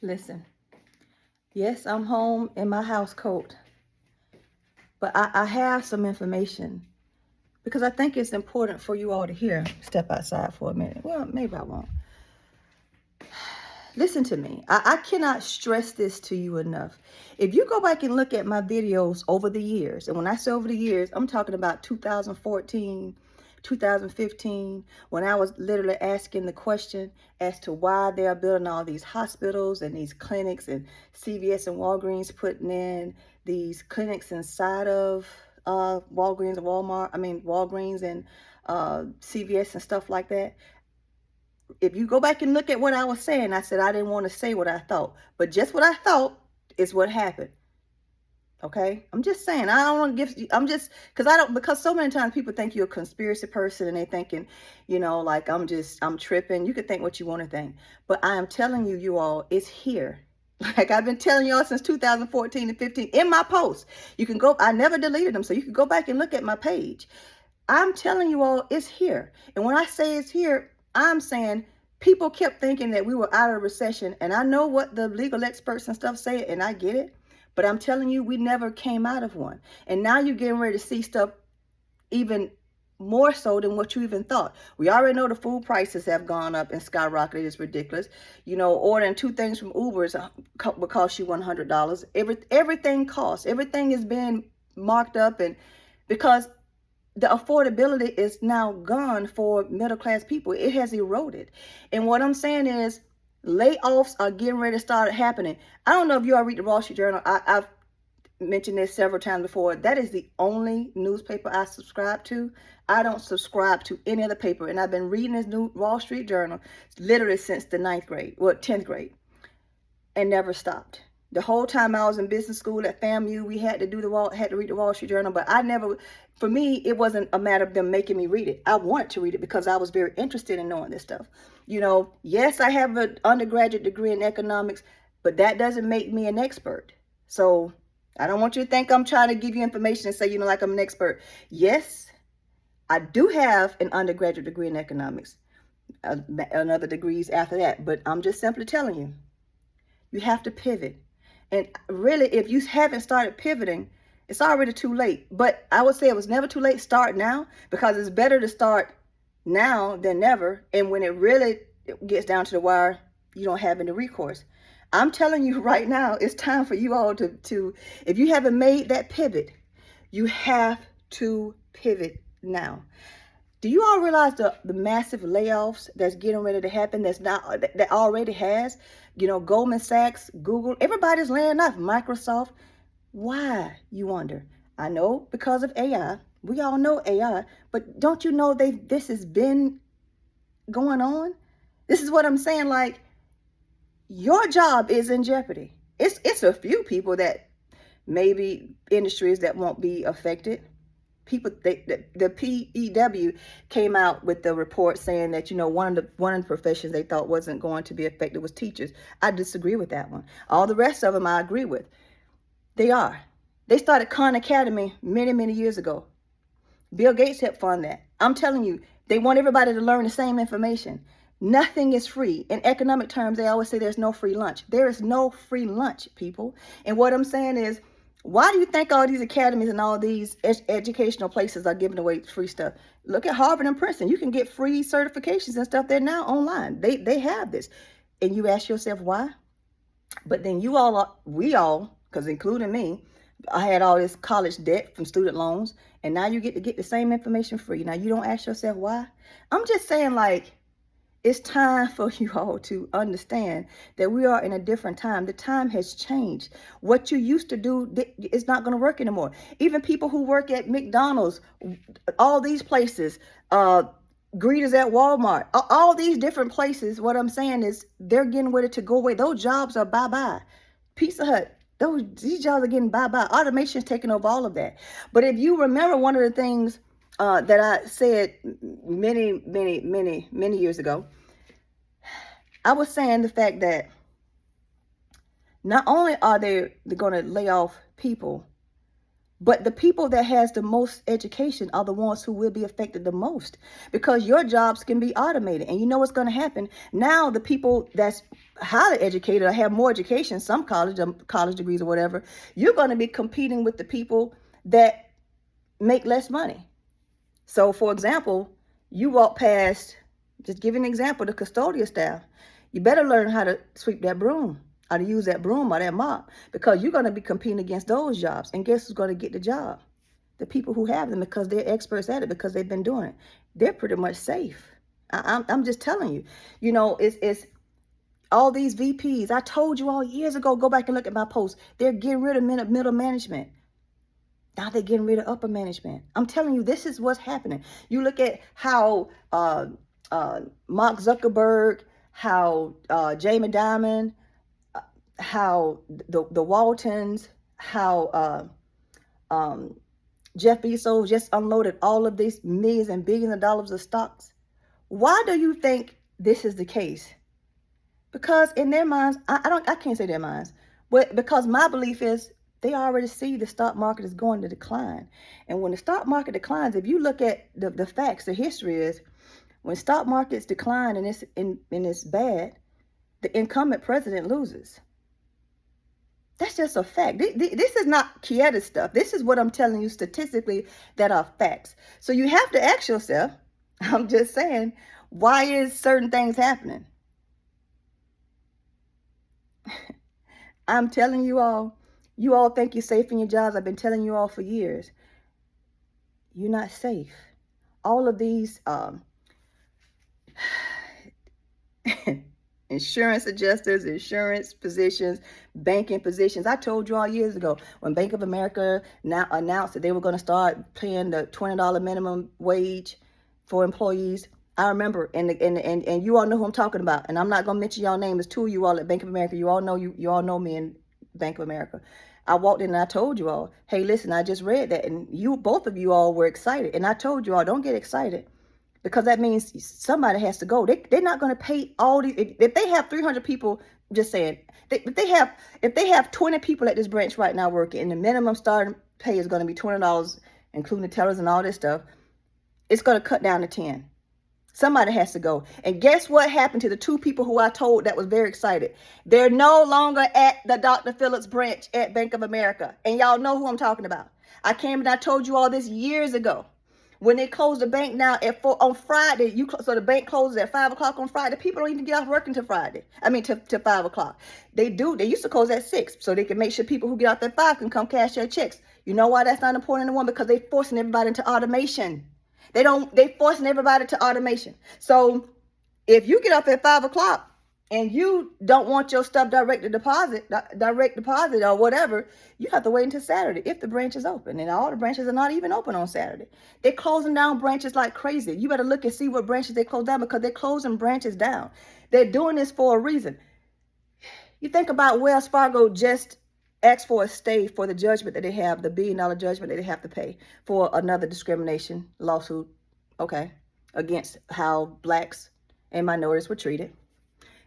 Listen, yes, I'm home in my house coat, but I have some information because I think it's important for you all to hear. Step outside for a minute. Well, maybe I won't. Listen to me. I cannot stress this to you enough. If you go back and look at my videos over the years, and when I say over the years, I'm talking about 2014, 2015, when I was literally asking the question as to why they are building all these hospitals and these clinics, and CVS and Walgreens putting in these clinics inside of Walgreens and Walgreens and CVS and stuff like that. If you go back and look at what I was saying, I said I didn't want to say what I thought, but just what I thought is what happened. Okay, I'm just saying, I don't want to give you, because so many times people think you're a conspiracy person and they thinking, like I'm tripping. You can think what you want to think, but I am telling you, you all, it's here. Like I've been telling y'all since 2014 and 15 in my posts. You can go, I never deleted them, so you can go back and look at my page. I'm telling you all, it's here. And when I say it's here, I'm saying people kept thinking that we were out of a recession. And I know what the legal experts and stuff say, and I get it. But I'm telling you, we never came out of one. And now you're getting ready to see stuff even more so than what you even thought. We already know the food prices have gone up and skyrocketed. It's ridiculous. Ordering 2 things from Uber will cost you $100. Everything costs. Everything is being marked up, and because the affordability is now gone for middle class people. It has eroded. And what I'm saying is layoffs are getting ready to start happening. I don't know if you all read the Wall Street Journal. I've mentioned this several times before. That is the only newspaper I subscribe to. I don't subscribe to any other paper. And I've been reading this new Wall Street Journal literally since the 10th grade, and never stopped. The whole time I was in business school at FAMU, we had to read the Wall Street Journal, but for me, it wasn't a matter of them making me read it. I wanted to read it because I was very interested in knowing this stuff. Yes, I have an undergraduate degree in economics, but that doesn't make me an expert. So I don't want you to think I'm trying to give you information and say, like I'm an expert. Yes, I do have an undergraduate degree in economics, another degrees after that, but I'm just simply telling you, you have to pivot. And really, if you haven't started pivoting, it's already too late. But I would say it was never too late. Start now, because it's better to start now than never. And when it really gets down to the wire, you don't have any recourse. I'm telling you right now, it's time for you all to if you haven't made that pivot, you have to pivot now. Do you all realize the massive layoffs that's getting ready to happen? That already has, Goldman Sachs, Google, everybody's laying off. Microsoft. Why, you wonder? I know, because of AI. We all know AI, but don't you know this has been going on? This is what I'm saying. Like, your job is in jeopardy. It's a few people that maybe industries that won't be affected. People, the PEW came out with the report saying that one of the professions they thought wasn't going to be affected was teachers. I disagree with that one. All the rest of them I agree with. They are. They started Khan Academy many years ago. Bill Gates helped fund that. I'm telling you, they want everybody to learn the same information. Nothing is free. In economic terms, they always say there's no free lunch. There is no free lunch, people. And what I'm saying is, why do you think all these academies and all these educational places are giving away free stuff? Look at Harvard and Princeton. You can get free certifications and stuff there now online. They have this. And you ask yourself why? But then we all, because including me, I had all this college debt from student loans, and now you get to get the same information free. Now you don't ask yourself why? I'm just saying, like, it's time for you all to understand that we are in a different time. The time has changed. What you used to do is not going to work anymore. Even people who work at McDonald's, all these places, greeters at Walmart, all these different places, what I'm saying is they're getting ready to go away. Those jobs are bye-bye. Pizza Hut, these jobs are getting bye-bye. Automation's taking over all of that. But if you remember, one of the things that I said many years ago, I was saying the fact that not only are they're going to lay off people, But the people that has the most education are the ones who will be affected the most, because your jobs can be automated. And you know what's going to happen? Now the people that's highly educated or have more education, some college degrees or whatever, you're going to be competing with the people that make less money. So for example, you walk past, just give an example, the custodial staff. You better learn how to sweep that broom, how to use that broom or that mop, because you're going to be competing against those jobs. And guess who's going to get the job? The people who have them, because they're experts at it, because they've been doing it. They're pretty much safe. I'm just telling you. You know, it's all these VPs. I told you all years ago, go back and look at my posts. They're getting rid of middle management. Now they're getting rid of upper management. I'm telling you, this is what's happening. You look at how Mark Zuckerberg, how Jamie Dimon, how the Waltons, how Jeff Bezos just unloaded all of these millions and billions of dollars of stocks. Why do you think this is the case? Because in their minds, I can't say their minds, but because my belief is they already see the stock market is going to decline. And when the stock market declines, if you look at the facts, the history is when stock markets decline and it's bad, the incumbent president loses. That's just a fact. This is not Kietta stuff. This is what I'm telling you statistically that are facts. So you have to ask yourself, I'm just saying, why is certain things happening? I'm telling you all think you're safe in your jobs. I've been telling you all for years. You're not safe. All of these insurance adjusters, insurance positions, banking positions. I told you all years ago when Bank of America now announced that they were going to start paying the $20 minimum wage for employees. I remember, and you all know who I'm talking about. And I'm not going to mention y'all name. It's two of you all at Bank of America. You all know me in Bank of America. I walked in and I told you all, hey, listen, I just read that. And both of you all were excited. And I told you all, don't get excited, because that means somebody has to go. They're not going to pay all these. If they have 300 people, just saying, if they have 20 people at this branch right now working, and the minimum starting pay is going to be $20, including the tellers and all this stuff, it's going to cut down to 10. Somebody has to go. And guess what happened to the two people who I told that was very excited? They're no longer at the Dr. Phillips branch at Bank of America. And y'all know who I'm talking about. I came and I told you all this years ago. When they close the bank now at 4 on Friday, so the bank closes at 5 o'clock on Friday. People don't even get off work until Friday. To 5 o'clock. They used to close at 6 so they can make sure people who get off at 5 can come cash their checks. You know why that's not important anymore? Because they're forcing everybody into automation. They forcing everybody to automation. So if you get up at 5 o'clock and you don't want your stuff direct deposit or whatever, you have to wait until Saturday if the branch is open. And all the branches are not even open on Saturday. They're closing down branches like crazy. You better look and see what branches they close down, because they're closing branches down. They're doing this for a reason. You think about Wells Fargo just asked for a stay for the judgment that they have, the $1 billion judgment that they have to pay for another discrimination lawsuit, okay, against how blacks and minorities were treated.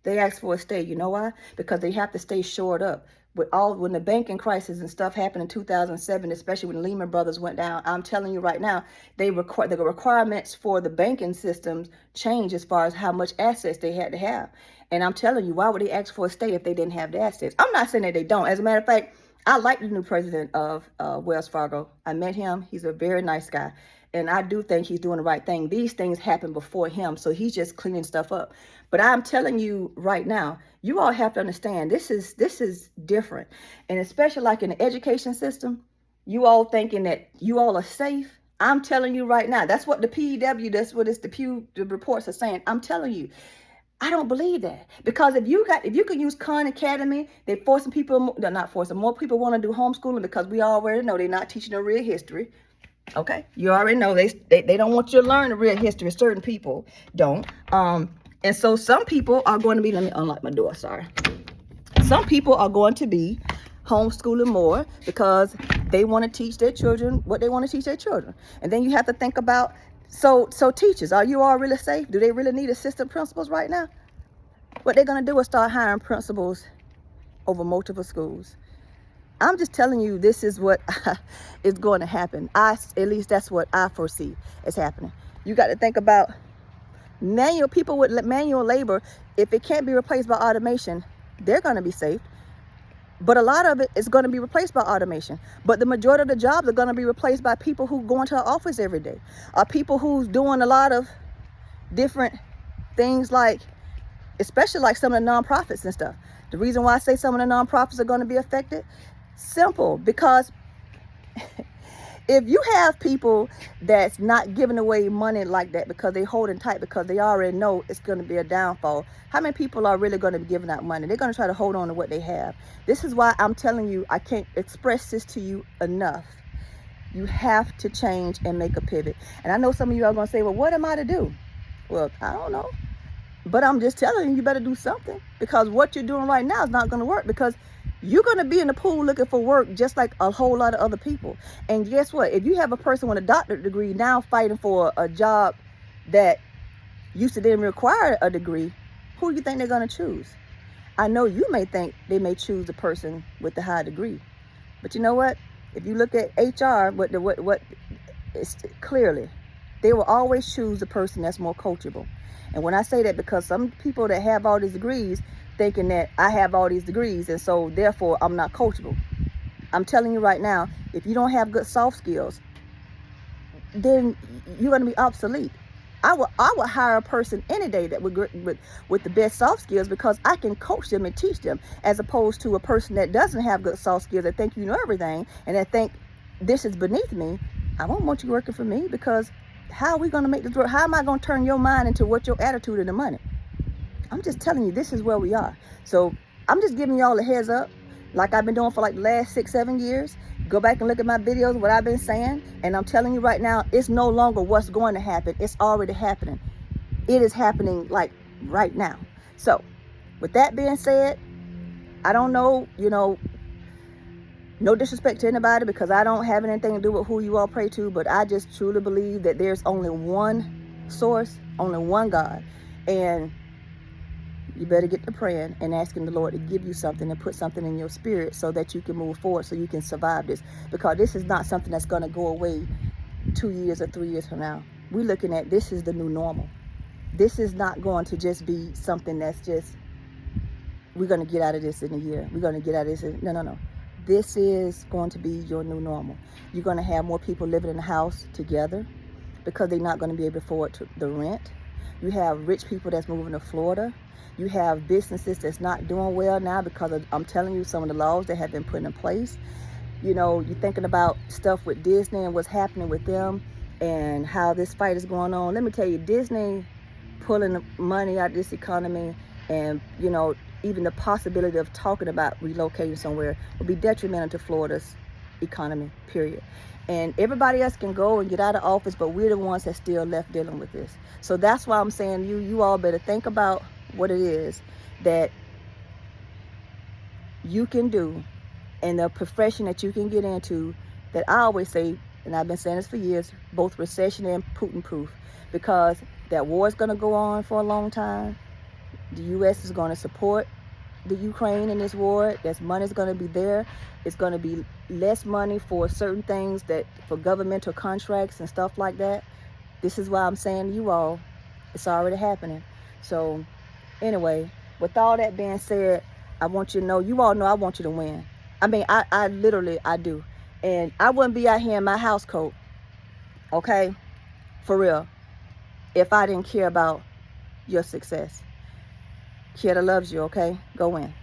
They asked for a stay. You know why? Because they have to stay shored up. When the banking crisis and stuff happened in 2007, especially when Lehman Brothers went down, I'm telling you right now, the requirements for the banking systems changed as far as how much assets they had to have. And I'm telling you, why would they ask for a stay if they didn't have the assets? I'm not saying that they don't. As a matter of fact, I like the new president of Wells Fargo. I met him. He's a very nice guy. And I do think he's doing the right thing. These things happened before him, so he's just cleaning stuff up. But I'm telling you right now, you all have to understand, this is different. And especially like in the education system, you all thinking that you all are safe. I'm telling you right now, that's what the PEW, that's what the reports are saying. I'm telling you, I don't believe that, because if you can use Khan Academy, they're forcing people. They're not forcing. More people want to do homeschooling because we already know they're not teaching the real history. Okay, you already know they don't want you to learn the real history. Certain people don't. And so some people are going to be. Let me unlock my door. Sorry. Some people are going to be homeschooling more because they want to teach their children what they want to teach their children. And then you have to think about. So teachers, are you all really safe? Do they really need assistant principals right now? What they're going to do is start hiring principals over multiple schools. I'm just telling you, this is what is going to happen. At least that's what I foresee is happening. You got to think about manual people with manual labor. If it can't be replaced by automation, they're going to be safe. But a lot of it is going to be replaced by automation. But the majority of the jobs are going to be replaced by people who go into the office every day, or people who's doing a lot of different things, like especially like some of the nonprofits and stuff. The reason why I say some of the nonprofits are going to be affected, simple, because if you have people that's not giving away money like that because they holding tight because they already know it's going to be a downfall, how many people are really going to be giving out money? They're going to try to hold on to what they have. This is why I'm telling you, I can't express this to you enough. You have to change and make a pivot. And I know some of you are going to say, well, what am I to do? Well, I don't know. But I'm just telling you, you better do something, because what you're doing right now is not going to work, because you're going to be in the pool looking for work just like a whole lot of other people. And guess what? If you have a person with a doctorate degree now fighting for a job that used to didn't require a degree, who do you think they're going to choose? I know you may think they may choose the person with the high degree. But you know what? If you look at HR, what it's clearly, they will always choose the person that's more coachable. And when I say that, because some people that have all these degrees thinking that I have all these degrees and so therefore I'm not coachable. I'm telling you right now, if you don't have good soft skills, then you're going to be obsolete. I would hire a person any day that would with the best soft skills, because I can coach them and teach them, as opposed to a person that doesn't have good soft skills, that think you know everything and that think this is beneath me. I won't want you working for me, because how are we going to make this work? How am I going to turn your mind into what your attitude and the money? I'm just telling you, this is where we are. So I'm just giving y'all a heads up, like I've been doing for like the last 6-7 years. Go back and look at my videos, what I've been saying. And I'm telling you right now, it's no longer what's going to happen. It's already happening. It is happening like right now. So with that being said, I don't know, no disrespect to anybody, because I don't have anything to do with who you all pray to, but I just truly believe that there's only one source, only one God. And you better get to praying and asking the Lord to give you something and put something in your spirit so that you can move forward, so you can survive this. Because this is not something that's going to go away 2 years or 3 years from now. We're looking at, this is the new normal. This is not going to just be something that's just, we're going to get out of this in a year. We're going to get out of this. No. This is going to be your new normal. You're going to have more people living in the house together because they're not going to be able to afford the rent. You have rich people that's moving to Florida. You have businesses that's not doing well now because of, I'm telling you, some of the laws that have been put in place. You're thinking about stuff with Disney and what's happening with them and how this fight is going on. Let me tell you, Disney pulling the money out of this economy, and, even the possibility of talking about relocating somewhere will be detrimental to Florida's economy, period. And everybody else can go and get out of office, but we're the ones that's still left dealing with this. So that's why I'm saying you all better think about what it is that you can do and the profession that you can get into, that I always say, and I've been saying this for years, both recession and Putin proof, because that war is going to go on for a long time. The U.S. is going to support the Ukraine in this war. There's money's going to be there. It's going to be less money for certain things, that for governmental contracts and stuff like that. This is why I'm saying to you all, it's already happening. So anyway, with all that being said, I want you to know, you all know I want you to win. I mean, I literally do. And I wouldn't be out here in my house coat, okay, for real, if I didn't care about your success. Kietta loves you, okay? Go in.